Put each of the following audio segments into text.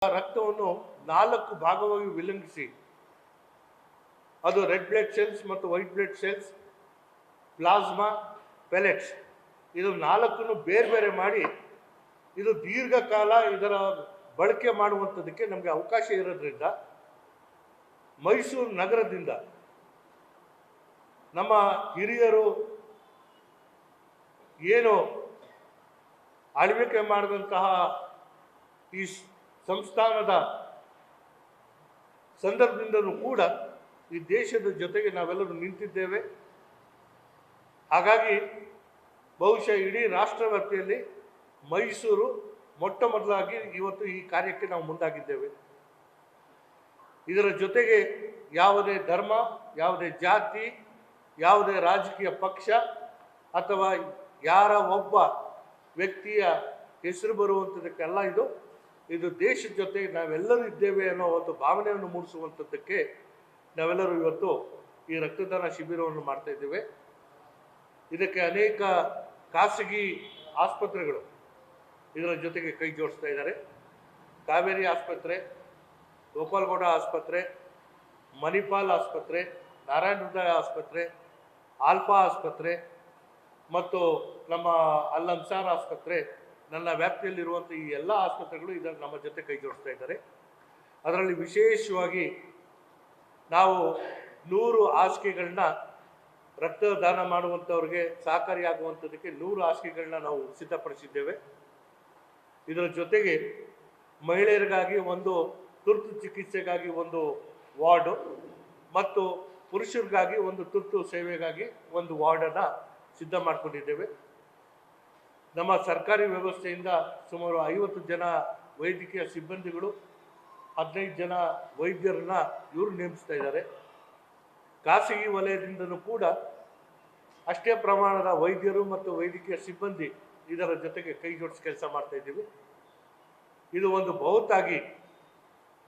ರಕ್ತವನ್ನು 4 ಭಾಗವಾಗಿ ವಿಲಂಘಿಸಿ ಅದು ರೆಡ್ ಬ್ಲಡ್ ಸೆಲ್ಸ್ ಮತ್ತು white blood cells, plasma, pellets ಇದು 4 ಬೇರೆ ಬೇರೆ ಮಾಡಿ ಇದು ದೀರ್ಘಕಾಲ ಇದರ ಬಳಕೆ ಮಾಡುವಂಥದ್ದಕ್ಕೆ ನಮಗೆ ಅವಕಾಶ ಇರೋದ್ರಿಂದ ಮೈಸೂರು ನಗರದಿಂದ ನಮ್ಮ ಹಿರಿಯರು ಏನು ಆಳ್ವಿಕೆ ಮಾಡಿದಂತಹ ಈ ಸಂಸ್ಥಾನದ ಸಂದರ್ಭದಿಂದಲೂ ಕೂಡ ಈ ದೇಶದ ಜೊತೆಗೆ ನಾವೆಲ್ಲರೂ ನಿಂತಿದ್ದೇವೆ. ಹಾಗಾಗಿ ಬಹುಶಃ ಇಡೀ ರಾಷ್ಟ್ರವ್ಯಾಪ್ತಿಯಲ್ಲಿ ಮೈಸೂರು ಮೊಟ್ಟ ಮೊದಲಾಗಿ ಇವತ್ತು ಈ ಕಾರ್ಯಕ್ಕೆ ನಾವು ಮುಂದಾಗಿದ್ದೇವೆ. ಇದರ ಜೊತೆಗೆ ಯಾವುದೇ ಧರ್ಮ, ಯಾವುದೇ ಜಾತಿ, ಯಾವುದೇ ರಾಜಕೀಯ ಪಕ್ಷ ಅಥವಾ ಯಾರ ಒಬ್ಬ ವ್ಯಕ್ತಿಯ ಹೆಸರು ಬರುವಂಥದ್ದಕ್ಕೆಲ್ಲ ಇದು ದೇಶದ ಜೊತೆ ನಾವೆಲ್ಲರೂ ಇದ್ದೇವೆ ಅನ್ನೋ ಒಂದು ಭಾವನೆಯನ್ನು ಮೂಡಿಸುವಂಥದ್ದಕ್ಕೆ ನಾವೆಲ್ಲರೂ ಇವತ್ತು ಈ ರಕ್ತದಾನ ಶಿಬಿರವನ್ನು ಮಾಡ್ತಾ ಇದ್ದೇವೆ. ಇದಕ್ಕೆ ಅನೇಕ ಖಾಸಗಿ ಆಸ್ಪತ್ರೆಗಳು ಇದರ ಜೊತೆಗೆ ಕೈ ಜೋಡಿಸ್ತಾ ಇದ್ದಾರೆ. ಕಾವೇರಿ ಆಸ್ಪತ್ರೆ, ಗೋಪಾಲಗೌಡ ಆಸ್ಪತ್ರೆ, ಮಣಿಪಾಲ್ ಆಸ್ಪತ್ರೆ, ನಾರಾಯಣ ಹೃದಯ ಆಸ್ಪತ್ರೆ, ಆಲ್ಫಾ ಆಸ್ಪತ್ರೆ ಮತ್ತು ನಮ್ಮ ಅಲ್-ಅನ್ಸಾರ್ ಆಸ್ಪತ್ರೆ, ನನ್ನ ವ್ಯಾಪ್ತಿಯಲ್ಲಿರುವಂಥ ಈ ಎಲ್ಲ ಆಸ್ಪತ್ರೆಗಳು ಇದರ ನಮ್ಮ ಜೊತೆ ಕೈ ಜೋಡಿಸ್ತಾ ಇದ್ದಾರೆ. ಅದರಲ್ಲಿ ವಿಶೇಷವಾಗಿ ನಾವು 100 ಹಾಸಿಗೆಗಳನ್ನ ರಕ್ತದಾನ ಮಾಡುವಂಥವ್ರಿಗೆ ಸಹಕಾರಿಯಾಗುವಂಥದ್ದಕ್ಕೆ 100 ಹಾಸಿಗೆಗಳನ್ನ ನಾವು ಸಿದ್ಧಪಡಿಸಿದ್ದೇವೆ. ಇದರ ಜೊತೆಗೆ ಮಹಿಳೆಯರಿಗಾಗಿ ಒಂದು ತುರ್ತು ಚಿಕಿತ್ಸೆಗಾಗಿ ಒಂದು ವಾರ್ಡು ಮತ್ತು ಪುರುಷರಿಗಾಗಿ ಒಂದು ತುರ್ತು ಸೇವೆಗಾಗಿ ಒಂದು ವಾರ್ಡನ್ನು ಸಿದ್ಧ ಮಾಡಿಕೊಂಡಿದ್ದೇವೆ. ನಮ್ಮ ಸರ್ಕಾರಿ ವ್ಯವಸ್ಥೆಯಿಂದ ಸುಮಾರು 50 ಜನ ವೈದ್ಯಕೀಯ ಸಿಬ್ಬಂದಿಗಳು, 15 ಜನ ವೈದ್ಯರನ್ನ ಇವರು ನೇಮಿಸ್ತಾ ಇದ್ದಾರೆ. ಖಾಸಗಿ ವಲಯದಿಂದಲೂ ಕೂಡ ಅಷ್ಟೇ ಪ್ರಮಾಣದ ವೈದ್ಯರು ಮತ್ತು ವೈದ್ಯಕೀಯ ಸಿಬ್ಬಂದಿ ಇದರ ಜೊತೆಗೆ ಕೈ ಜೋಡಿಸಿ ಕೆಲಸ ಮಾಡ್ತಾ ಇದ್ದೀವಿ. ಇದು ಒಂದು ಬಹುತಾಗಿ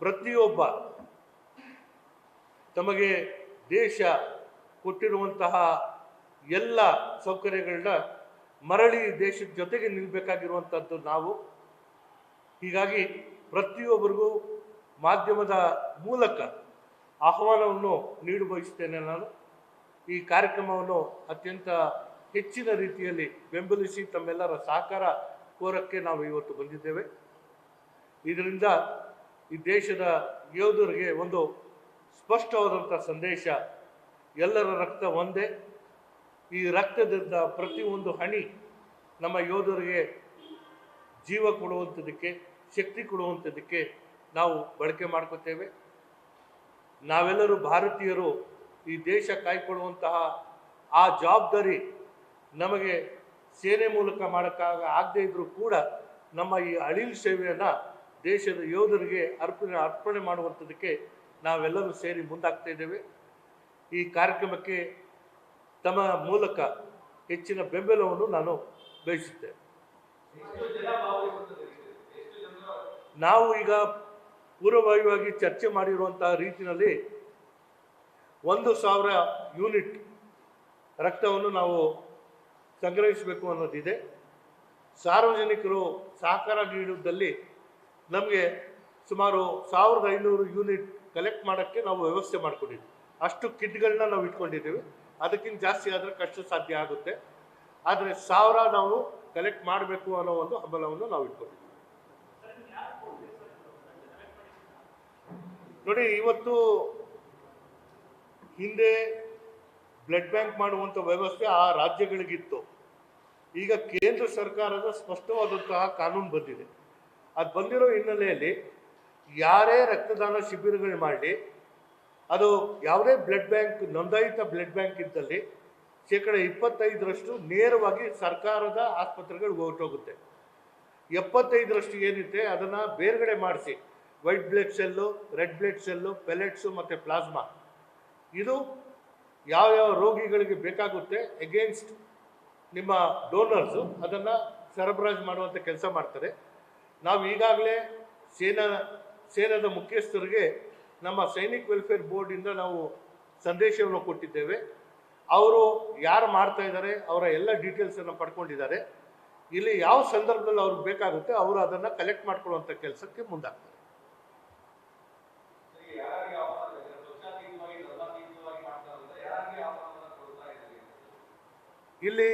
ಪ್ರತಿಯೊಬ್ಬ ತಮಗೆ ದೇಶ ಕೊಟ್ಟಿರುವಂತಹ ಎಲ್ಲ ಸೌಕರ್ಯಗಳನ್ನ ಮರಳಿ ದೇಶದ ಜೊತೆಗೆ ನಿಲ್ಲಬೇಕಾಗಿರುವಂಥದ್ದು ನಾವು. ಹೀಗಾಗಿ ಪ್ರತಿಯೊಬ್ಬರಿಗೂ ಮಾಧ್ಯಮದ ಮೂಲಕ ಆಹ್ವಾನವನ್ನು ನೀಡಿ ಬಯಸ್ತೇನೆ. ನಾನು ಈ ಕಾರ್ಯಕ್ರಮವನ್ನು ಅತ್ಯಂತ ಹೆಚ್ಚಿನ ರೀತಿಯಲ್ಲಿ ಬೆಂಬಲಿಸಿ ತಮ್ಮೆಲ್ಲರ ಸಹಕಾರ ಕೋರಕ್ಕೆ ನಾವು ಇವತ್ತು ಬಂದಿದ್ದೇವೆ. ಇದರಿಂದ ಈ ದೇಶದ ಯೋಧರಿಗೆ ಒಂದು ಸ್ಪಷ್ಟವಾದಂಥ ಸಂದೇಶ, ಎಲ್ಲರ ರಕ್ತ ಒಂದೇ. ಈ ರಕ್ತದಿಂದ ಪ್ರತಿಯೊಂದು ಹನಿ ನಮ್ಮ ಯೋಧರಿಗೆ ಜೀವ ಕೊಡುವಂಥದ್ದಕ್ಕೆ, ಶಕ್ತಿ ಕೊಡುವಂಥದ್ದಕ್ಕೆ ನಾವು ಬಳಕೆ ಮಾಡ್ಕೋತೇವೆ. ನಾವೆಲ್ಲರೂ ಭಾರತೀಯರು ಈ ದೇಶ ಕಾಯ್ಕೊಳ್ಳುವಂತಹ ಆ ಜವಾಬ್ದಾರಿ ನಮಗೆ ಸೇನೆ ಮೂಲಕ ಆಗದೇ ಇದ್ರೂ ಕೂಡ ನಮ್ಮ ಈ ಅಳಿಲು ಸೇವೆಯನ್ನು ದೇಶದ ಯೋಧರಿಗೆ ಅರ್ಪಣೆ ಮಾಡುವಂಥದ್ದಕ್ಕೆ ನಾವೆಲ್ಲರೂ ಸೇರಿ ಮುಂದಾಗ್ತಾ ಇದ್ದೇವೆ. ಈ ಕಾರ್ಯಕ್ರಮಕ್ಕೆ ತಮ್ಮ ಮೂಲಕ ಹೆಚ್ಚಿನ ಬೆಂಬಲವನ್ನು ನಾನು ಬಯಸುತ್ತೇನೆ. ನಾವು ಈಗ ಪೂರ್ವಭಾವಿಯಾಗಿ ಚರ್ಚೆ ಮಾಡಿರುವಂತಹ ರೀತಿಯಲ್ಲಿ 1,000 ಯೂನಿಟ್ ರಕ್ತವನ್ನು ನಾವು ಸಂಗ್ರಹಿಸಬೇಕು ಅನ್ನೋದಿದೆ. ಸಾರ್ವಜನಿಕರು ಸಹಕಾರ ನೀಡುವುದಲ್ಲಿ ನಮಗೆ ಸುಮಾರು 1,500 ಯೂನಿಟ್ ಕಲೆಕ್ಟ್ ಮಾಡೋಕ್ಕೆ ನಾವು ವ್ಯವಸ್ಥೆ ಮಾಡಿಕೊಂಡಿದ್ದೀವಿ. ಅಷ್ಟು ಕಿಟ್ಗಳನ್ನ ನಾವು ಇಟ್ಕೊಂಡಿದ್ದೀವಿ. ಅದಕ್ಕಿಂತ ಜಾಸ್ತಿ ಆದರೆ ಕಷ್ಟ ಸಾಧ್ಯ ಆಗುತ್ತೆ. ಆದರೆ 1000 ನಾವು ಕಲೆಕ್ಟ್ ಮಾಡಬೇಕು ಅನ್ನೋ ಒಂದು ಹಂಬಲವನ್ನು ನಾವು ಇಟ್ಕೊಂಡಿದ್ದೀವಿ. ನೋಡಿ, ಇವತ್ತು ಹಿಂದೆ ಬ್ಲಡ್ ಬ್ಯಾಂಕ್ ಮಾಡುವಂಥ ವ್ಯವಸ್ಥೆ ಆ ರಾಜ್ಯಗಳಿಗಿತ್ತು. ಈಗ ಕೇಂದ್ರ ಸರ್ಕಾರದ ಸ್ಪಷ್ಟವಾದಂತಹ ಕಾನೂನು ಬಂದಿದೆ. ಅದು ಬಂದಿರೋ ಹಿನ್ನೆಲೆಯಲ್ಲಿ ಯಾರೇ ರಕ್ತದಾನ ಶಿಬಿರಗಳು ಮಾಡಲಿ, ಅದು ಯಾವುದೇ ಬ್ಲಡ್ ಬ್ಯಾಂಕ್ ನೋಂದಾಯಿತ ಬ್ಲಡ್ ಬ್ಯಾಂಕ್ ಇದ್ದಲ್ಲಿ 25% ನೇರವಾಗಿ ಸರ್ಕಾರದ ಆಸ್ಪತ್ರೆಗಳಿಗೆ ಹೊರಟೋಗುತ್ತೆ. 75% ಏನಿದೆ ಅದನ್ನು ಬೇರ್ಗಡೆ ಮಾಡಿಸಿ white blood cell, red blood cell, ಪೆಲೆಟ್ಸು ಮತ್ತು ಪ್ಲಾಸ್ಮಾ ಇದು ಯಾವ್ಯಾವ ರೋಗಿಗಳಿಗೆ ಬೇಕಾಗುತ್ತೆ ಎಗೇನ್ಸ್ಟ್ ನಿಮ್ಮ ಡೋನರ್ಸು ಅದನ್ನು ಸರಬರಾಜು ಮಾಡುವಂಥ ಕೆಲಸ ಮಾಡ್ತಾರೆ. ನಾವು ಈಗಾಗಲೇ ಸೇನಾದ ಮುಖ್ಯಸ್ಥರಿಗೆ ನಮ್ಮ ಸೈನಿಕ್ ವೆಲ್ಫೇರ್ ಬೋರ್ಡಿಂದ ನಾವು ಸಂದೇಶವನ್ನು ಕೊಟ್ಟಿದ್ದೇವೆ. ಅವರು ಯಾರು ಮಾಡ್ತಾ ಇದ್ದಾರೆ ಅವರ ಎಲ್ಲ ಡೀಟೇಲ್ಸನ್ನು ಪಡ್ಕೊಂಡಿದ್ದಾರೆ. ಇಲ್ಲಿ ಯಾವ ಸಂದರ್ಭದಲ್ಲಿ ಅವ್ರಿಗೆ ಬೇಕಾಗುತ್ತೆ ಅವರು ಅದನ್ನು ಕಲೆಕ್ಟ್ ಮಾಡ್ಕೊಳ್ಳುವಂಥ ಕೆಲಸಕ್ಕೆ ಮುಂದಾಗ್ತಾರೆ. ಇಲ್ಲಿ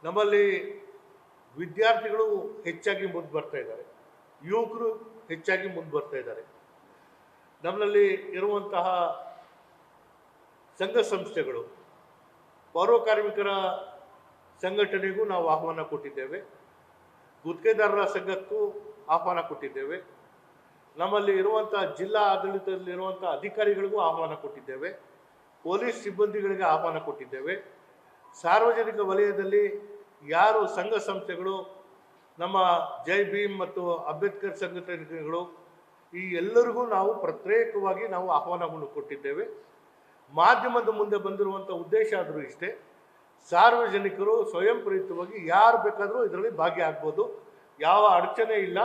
ನಮ್ಮಲ್ಲಿ ವಿದ್ಯಾರ್ಥಿಗಳು ಹೆಚ್ಚಾಗಿ ಮುಂದೆ ಬರ್ತಾ ಇದ್ದಾರೆ, ಯುವಕರು ಹೆಚ್ಚಾಗಿ ಮುಂದೆ ಬರ್ತಾ ಇದ್ದಾರೆ. ನಮ್ಮಲ್ಲಿ ಇರುವಂತಹ ಸಂಘ ಸಂಸ್ಥೆಗಳು, ಪೌರ ಕಾರ್ಮಿಕರ ಸಂಘಟನೆಗೂ ನಾವು ಆಹ್ವಾನ ಕೊಟ್ಟಿದ್ದೇವೆ, ಗುತ್ತಿಗೆದಾರರ ಸಂಘಕ್ಕೂ ಆಹ್ವಾನ ಕೊಟ್ಟಿದ್ದೇವೆ, ನಮ್ಮಲ್ಲಿ ಇರುವಂಥ ಜಿಲ್ಲಾ ಆಡಳಿತದಲ್ಲಿರುವಂಥ ಅಧಿಕಾರಿಗಳಿಗೂ ಆಹ್ವಾನ ಕೊಟ್ಟಿದ್ದೇವೆ, ಪೊಲೀಸ್ ಸಿಬ್ಬಂದಿಗಳಿಗೆ ಆಹ್ವಾನ ಕೊಟ್ಟಿದ್ದೇವೆ. ಸಾರ್ವಜನಿಕ ವಲಯದಲ್ಲಿ ಯಾರು ಸಂಘ ಸಂಸ್ಥೆಗಳು, ನಮ್ಮ ಜೈ ಭೀಮ್ ಮತ್ತು ಅಂಬೇಡ್ಕರ್ ಸಂಘಟನೆಗಳು, ಈ ಎಲ್ಲರಿಗೂ ನಾವು ಪ್ರತ್ಯೇಕವಾಗಿ ನಾವು ಆಹ್ವಾನವನ್ನು ಕೊಟ್ಟಿದ್ದೇವೆ. ಮಾಧ್ಯಮದ ಮುಂದೆ ಬಂದಿರುವಂಥ ಉದ್ದೇಶ ಆದರೂ ಇಷ್ಟೇ, ಸಾರ್ವಜನಿಕರು ಸ್ವಯಂ ಪ್ರೇರಿತವಾಗಿ ಯಾರು ಬೇಕಾದರೂ ಇದರಲ್ಲಿ ಭಾಗಿಯಾಗ್ಬೋದು, ಯಾವ ಅಡಚಣೆ ಇಲ್ಲ.